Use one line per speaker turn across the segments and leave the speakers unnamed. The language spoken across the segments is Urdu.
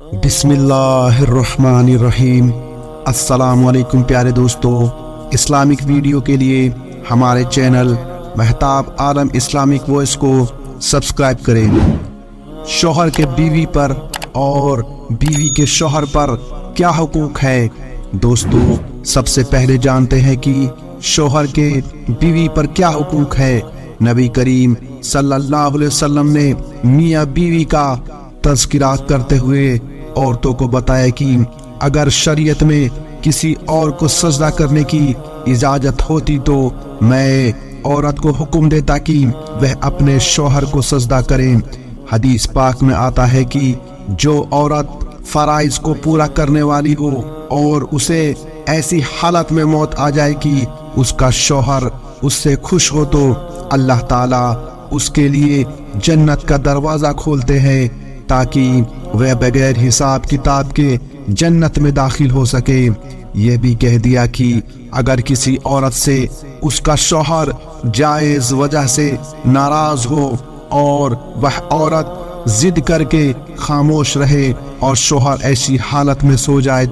بسم اللہ الرحمن الرحیم۔ السلام علیکم پیارے دوستو، اسلامک ویڈیو کے لیے ہمارے چینل مہتاب عالم اسلامک وائس کو سبسکرائب کریں۔ شوہر کے بیوی پر اور بیوی کے شوہر پر کیا حقوق ہے؟ دوستو، سب سے پہلے جانتے ہیں کہ شوہر کے بیوی پر کیا حقوق ہے۔ نبی کریم صلی اللہ علیہ وسلم نے میاں بیوی کا تذکرہ کرتے ہوئے عورتوں کو بتایا کہ اگر شریعت میں کسی اور کو سجدہ کرنے کی اجازت ہوتی تو میں عورت کو حکم دیتا کہ وہ اپنے شوہر کو سجدہ کرے۔ حدیث پاک میں آتا ہے کہ جو عورت فرائض کو پورا کرنے والی ہو اور اسے ایسی حالت میں موت آ جائے کہ اس کا شوہر اس سے خوش ہو تو اللہ تعالیٰ اس کے لیے جنت کا دروازہ کھولتے ہیں تاکہ وہ بغیر حساب کتاب کے جنت میں داخل ہو سکے۔ یہ بھی کہہ دیا کہ اگر کسی عورت سے اس کا شوہر جائز وجہ سے ناراض ہو اور وہ عورت ضد کر کے خاموش رہے اور شوہر ایسی حالت میں سو جائے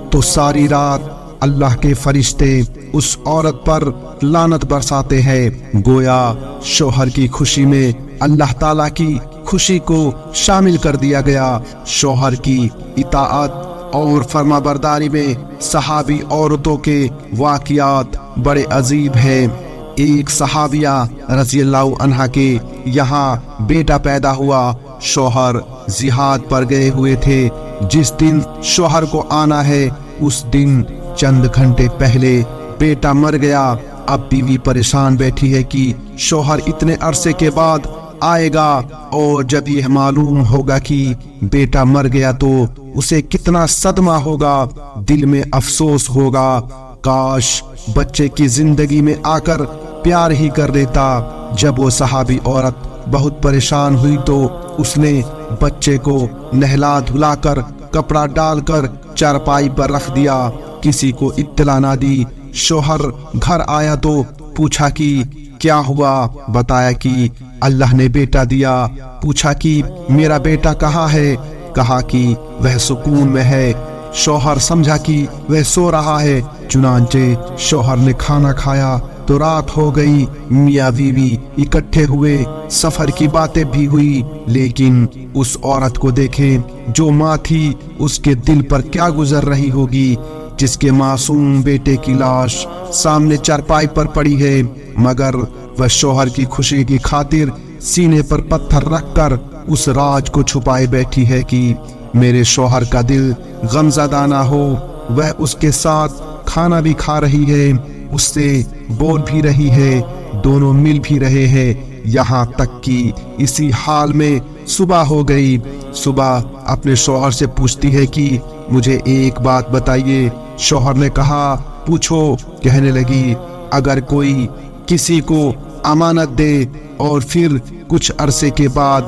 تو ساری رات اللہ کے فرشتے اس عورت پر لعنت برساتے ہیں، گویا شوہر کی خوشی میں اللہ تعالیٰ کی خوشی کو شامل کر دیا گیا۔ شوہر کی اطاعت اور فرما برداری میں صحابی عورتوں کے واقعات بڑے عجیب ہیں۔ ایک صحابیہ رضی اللہ عنہا کے یہاں بیٹا پیدا ہوا۔ شوہر جہاد پر گئے ہوئے تھے۔ جس دن شوہر کو آنا ہے اس دن چند گھنٹے پہلے بیٹا مر گیا۔ اب بیوی پریشان بیٹھی ہے کہ شوہر اتنے عرصے کے بعد آئے گا اور جب یہ معلوم ہوگا کہ بیٹا مر گیا تو اسے کتنا صدمہ ہوگا، دل میں افسوس ہوگا، کاش بچے کی زندگی میں آ کر پیار ہی کر لیتا۔ جب وہ صحابی عورت بہت پریشان ہوئی تو اس نے بچے کو نہلا دھلا کر کپڑا ڈال کر چارپائی پر رکھ دیا، کسی کو اطلاع نہ دی۔ شوہر گھر آیا تو پوچھا کہ کیا ہوا؟ بتایا کہ اللہ نے بیٹا دیا۔ پوچھا کہ میرا بیٹا کہاں ہے؟ کہا کہ وہ سکون میں ہے۔ شوہر سمجھا کہ وہ سو رہا ہے، چنانچہ شوہر نے کھانا کھایا تو رات ہو گئی۔ میاں بیوی اکٹھے ہوئے، سفر کی باتیں بھی ہوئی، لیکن اس عورت کو دیکھیں جو ماں تھی، اس کے دل پر کیا گزر رہی ہوگی جس کے معصوم بیٹے کی لاش سامنے چارپائی پر پڑی ہے، مگر وہ شوہر کی خوشی کی خاطر سینے پر پتھر رکھ کر اس راز کو چھپائے بیٹھی ہے کہ میرے شوہر کا دل غمزدہ نہ ہو۔ وہ اس کے ساتھ کھانا بھی کھا رہی ہے، اس سے بول بھی رہی ہے، دونوں مل بھی رہے ہیں، یہاں تک کہ اسی حال میں صبح ہو گئی۔ صبح اپنے شوہر سے پوچھتی ہے کہ مجھے ایک بات بتائیے۔ شوہر نے کہا پوچھو۔ کہنے لگی اگر کوئی کسی کو امانت دے اور پھر کچھ عرصے کے بعد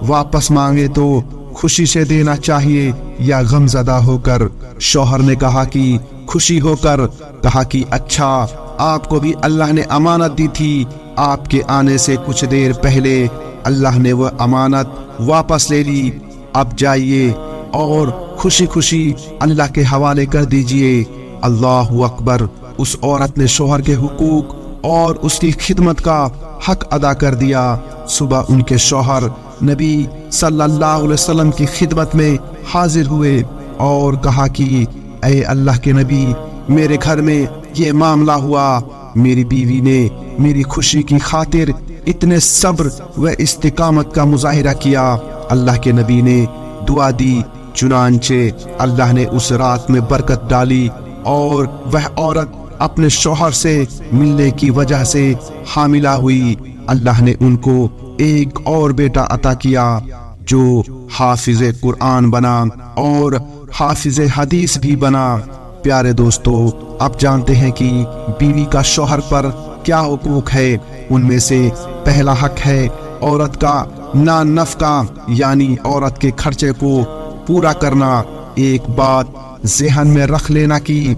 واپس مانگے تو خوشی سے دینا چاہیے یا غمزدہ ہو کر؟ شوہر نے کہا کہ خوشی ہو کر۔ کہا کہ اچھا، آپ کو بھی اللہ نے امانت دی تھی، آپ کے آنے سے کچھ دیر پہلے اللہ نے وہ امانت واپس لے لی، اب جائیے اور خوشی خوشی اللہ کے حوالے کر دیجئے۔ اللہ اکبر۔ اس عورت نے شوہر کے حقوق اور اس کی خدمت کا حق ادا کر دیا۔ صبح ان کے شوہر نبی صلی اللہ علیہ وسلم کی خدمت میں حاضر ہوئے اور کہا کہ اے اللہ کے نبی، میرے گھر میں یہ معاملہ ہوا، میری بیوی نے میری خوشی کی خاطر اتنے صبر و استقامت کا مظاہرہ کیا۔ اللہ کے نبی نے دعا دی، چنانچہ اللہ نے اس رات میں برکت ڈالی اور وہ عورت اپنے شوہر سے ملنے کی وجہ سے حاملہ ہوئی۔ اللہ نے ان کو ایک اور بیٹا عطا کیا جو حافظ قرآن بنا اور حافظ حدیث بھی بنا۔ پیارے دوستو، اب جانتے ہیں کہ بیوی کا شوہر پر کیا حقوق ہے۔ ان میں سے پہلا حق ہے عورت کا نان نفقہ، یعنی عورت کے خرچے کو پورا کرنا۔ ایک بات ذہن میں رکھ لینا کہ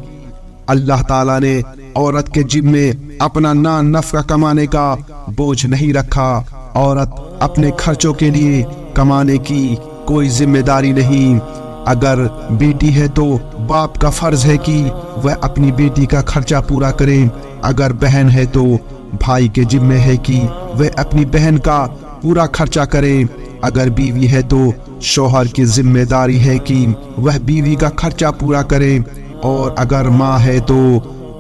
اللہ تعالیٰ نے عورت کے جیب میں اپنا نان نفقہ کمانے کا بوجھ نہیں رکھا۔ عورت اپنے خرچوں کے لیے کمانے کی کوئی ذمہ داری نہیں۔ اگر بیٹی ہے تو باپ کا فرض ہے کہ وہ اپنی بیٹی کا خرچہ پورا کرے، اگر بہن ہے تو بھائی کے ذمہ ہے کہ وہ اپنی بہن کا پورا خرچہ کرے، اگر بیوی ہے تو شوہر کی ذمہ داری ہے کہ وہ بیوی کا خرچہ پورا کرے، اور اگر ماں ہے تو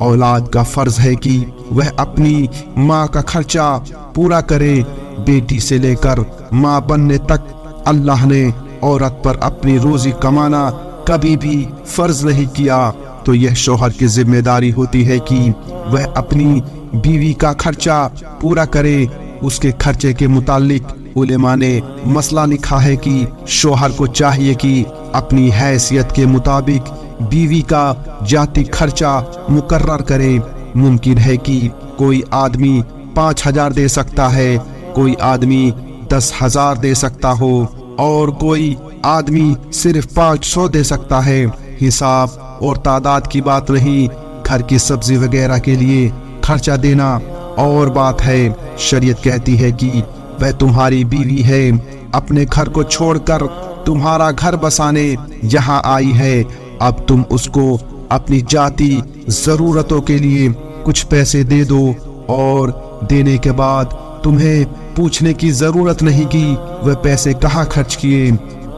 اولاد کا فرض ہے کہ وہ اپنی ماں کا خرچہ پورا کرے۔ بیٹی سے لے کر ماں بننے تک اللہ نے عورت پر اپنی روزی کمانا کبھی بھی فرض نہیں کیا، تو یہ شوہر کی ذمہ داری ہوتی ہے کہ وہ اپنی بیوی کا خرچہ پورا کرے۔ اس کے خرچے کے متعلق علماء نے مسئلہ لکھا ہے کہ شوہر کو چاہیے کہ اپنی حیثیت کے مطابق بیوی کا ذاتی خرچہ مقرر کرے۔ ممکن ہے کہ کوئی آدمی 5,000 دے سکتا ہے، کوئی آدمی 10,000 دے سکتا ہو، اور کوئی آدمی صرف 500 دے سکتا ہے۔ حساب اور تعداد کی بات نہیں، گھر کی سبزی وغیرہ کے لیے خرچہ دینا اور بات ہے۔ شریعت کہتی ہے کہ وہ تمہاری بیوی ہے، اپنے گھر کو چھوڑ کر تمہارا گھر بسانے یہاں آئی ہے، اب تم اس کو اپنی ذاتی ضرورتوں کے لیے کچھ پیسے دے دو، اور دینے کے بعد تمہیں پوچھنے کی ضرورت نہیں کہ وہ پیسے کہاں خرچ کیے۔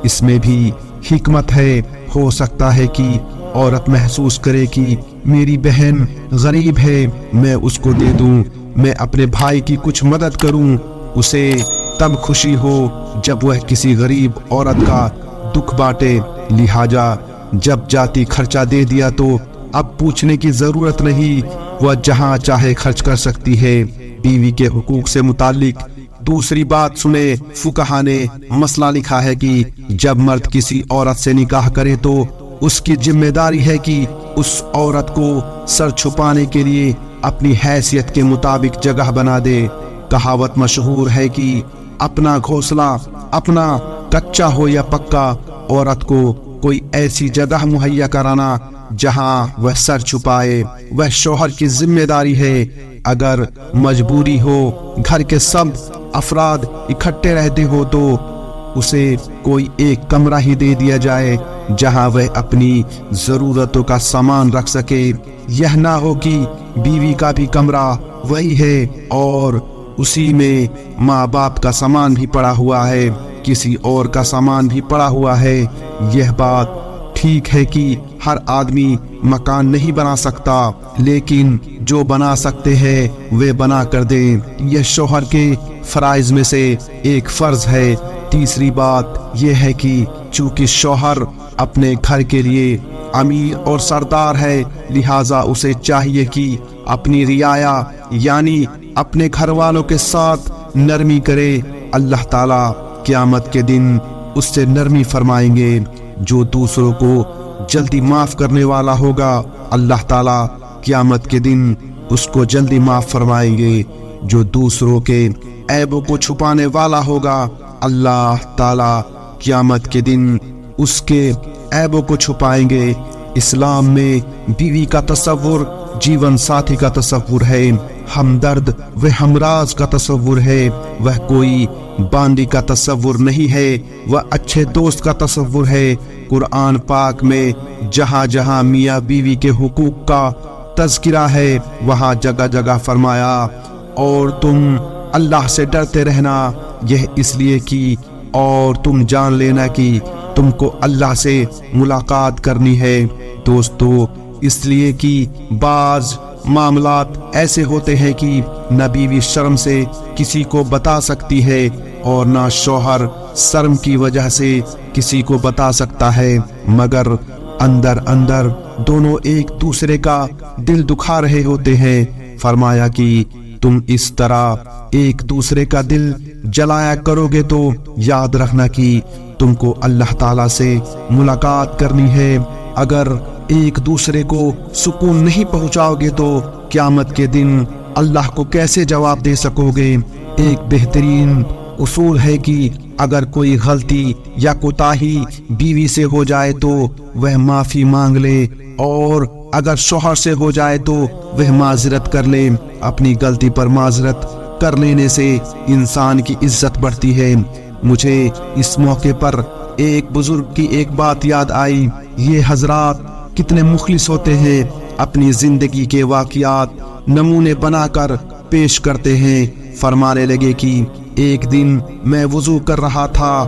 اس میں بھی حکمت ہے۔ ہو سکتا ہے کہ عورت محسوس کرے کہ میری بہن غریب ہے، میں اس کو دے دوں، میں اپنے بھائی کی کچھ مدد کروں، اسے تب خوشی ہو جب وہ کسی غریب عورت کا دکھ بانٹے۔ لہٰذا جب ذاتی خرچہ دے دیا تو اب پوچھنے کی ضرورت نہیں، وہ جہاں چاہے خرچ کر سکتی ہے۔ بیوی کے حقوق سے متعلق دوسری بات سنے، فقہا نے مسئلہ لکھا ہے کہ جب مرد کسی عورت سے نکاح کرے تو اس کی ذمہ داری ہے کہ اس عورت کو سر چھپانے کے لیے اپنی حیثیت کے مطابق جگہ بنا دے۔ کہاوت مشہور ہے کہ اپنا گھونسلہ اپنا کچا ہو یا پکا، عورت کو کوئی ایسی جگہ مہیا کرانا جہاں وہ سر چھپائے وہ شوہر کی ذمہ داری ہے۔ اگر مجبوری ہو، گھر کے سب افراد اکٹھے رہتے ہو، تو اسے کوئی ایک کمرہ ہی دے دیا جائے جہاں وہ اپنی ضرورتوں کا سامان رکھ سکے۔ یہ نہ ہو کہ بیوی کا بھی کمرہ وہی ہے اور اسی میں ماں باپ کا سامان بھی پڑا ہوا ہے، کسی اور کا سامان بھی پڑا ہوا ہے۔ یہ بات ٹھیک ہے کہ ہر آدمی مکان نہیں بنا سکتا، لیکن جو بنا سکتے ہیں وہ بنا کر دیں، یہ شوہر کے فرائض میں سے ایک فرض ہے۔ تیسری بات یہ ہے کہ چونکہ شوہر اپنے گھر کے لیے امیر اور سردار ہے، لہٰذا اسے چاہیے کہ اپنی رعایا یعنی اپنے گھر والوں کے ساتھ نرمی کرے۔ اللہ تعالیٰ قیامت کے دن اس سے نرمی فرمائیں گے۔ جو دوسروں کو جلدی معاف کرنے والا ہوگا، اللہ تعالیٰ قیامت کے دن اس کو جلدی معاف فرمائیں گے۔ جو دوسروں کے عیبوں کو چھپانے والا ہوگا، اللہ تعالیٰ قیامت کے دن اس کے عیبوں کو چھپائیں گے۔ اسلام میں بیوی کا تصور جیون ساتھی کا تصور ہے، ہمدرد و ہمراز کا تصور ہے، وہ کوئی باندی کا تصور نہیں ہے، وہ اچھے دوست کا تصور ہے۔ قرآن پاک میں جہاں جہاں میاں بیوی کے حقوق کا تذکرہ ہے، وہاں جگہ جگہ فرمایا اور تم اللہ سے ڈرتے رہنا، یہ اس لیے کہ اور تم جان لینا کہ تم کو اللہ سے ملاقات کرنی ہے۔ دوستو، اس لیے کہ بعض معاملات ایسے ہوتے ہیں کہ نہ بیوی شرم سے کسی کو بتا سکتی ہے اور نہ شوہر شرم کی وجہ سے کسی کو بتا سکتا ہے، مگر اندر اندر دونوں ایک دوسرے کا دل دکھا رہے ہوتے ہیں۔ فرمایا کہ تم اس طرح ایک دوسرے کا دل جلایا کرو گے تو یاد رکھنا کہ تم کو اللہ تعالیٰ سے ملاقات کرنی ہے۔ اگر ایک دوسرے کو سکون نہیں پہنچاؤ گے تو قیامت کے دن اللہ کو کیسے جواب دے سکو گے؟ ایک بہترین اصول ہے کہ اگر کوئی غلطی یا کوتاہی بیوی سے ہو جائے تو وہ معافی مانگ لے، اور اگر شوہر سے ہو جائے تو وہ معذرت کر لے۔ اپنی غلطی پر معذرت کر لینے سے انسان کی عزت بڑھتی ہے۔ مجھے اس موقع پر ایک بزرگ کی ایک بات یاد آئی، یہ حضرات کتنے مخلص ہوتے ہیں، اپنی زندگی کے واقعات نمونے بنا کر پیش کرتے ہیں۔ فرمانے لگے کہ ایک دن میں وضو کر رہا تھا،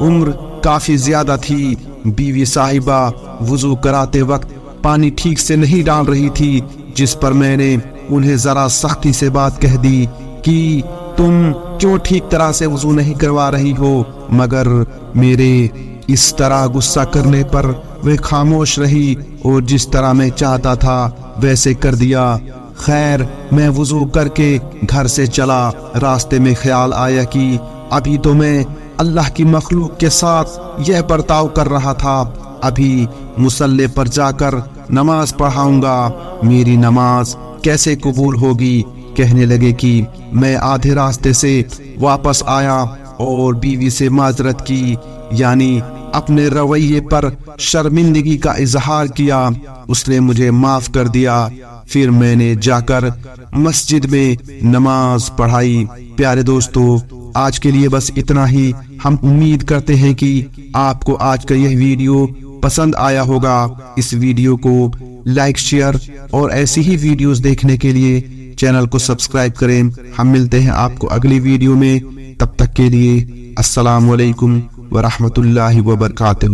عمر کافی زیادہ تھی، بیوی صاحبہ وضو کراتے وقت پانی ٹھیک سے نہیں ڈال رہی تھی، جس پر میں نے انہیں ذرا سختی سے بات کہہ دی کہ تم کیوں ٹھیک طرح سے وضو نہیں کروا رہی ہو، مگر میرے اس طرح غصہ کرنے پر وہ خاموش رہی اور جس طرح میں چاہتا تھا ویسے کر دیا۔ خیر، میں وضو کر کے گھر سے چلا، راستے میں خیال آیا کہ ابھی تو میں اللہ کی مخلوق کے ساتھ یہ برتاؤ کر رہا تھا، ابھی مصلی پر جا کر نماز پڑھاؤں گا، میری نماز کیسے قبول ہوگی؟ کہنے لگے کہ میں آدھے راستے سے واپس آیا اور بیوی سے معذرت کی، یعنی اپنے رویے پر شرمندگی کا اظہار کیا۔ اس نے مجھے معاف کر دیا۔ پھر میں نے جا کر مسجد میں نماز پڑھائی۔ پیارے دوستو، آج کے لیے بس اتنا ہی۔ ہم امید کرتے ہیں کہ آپ کو آج کا یہ ویڈیو پسند آیا ہوگا۔ اس ویڈیو کو لائک، شیئر اور ایسی ہی ویڈیوز دیکھنے کے لیے چینل کو سبسکرائب کریں۔ ہم ملتے ہیں آپ کو اگلی ویڈیو میں، تب تک کے لیے السلام علیکم ورحمۃ اللہ وبرکاتہ۔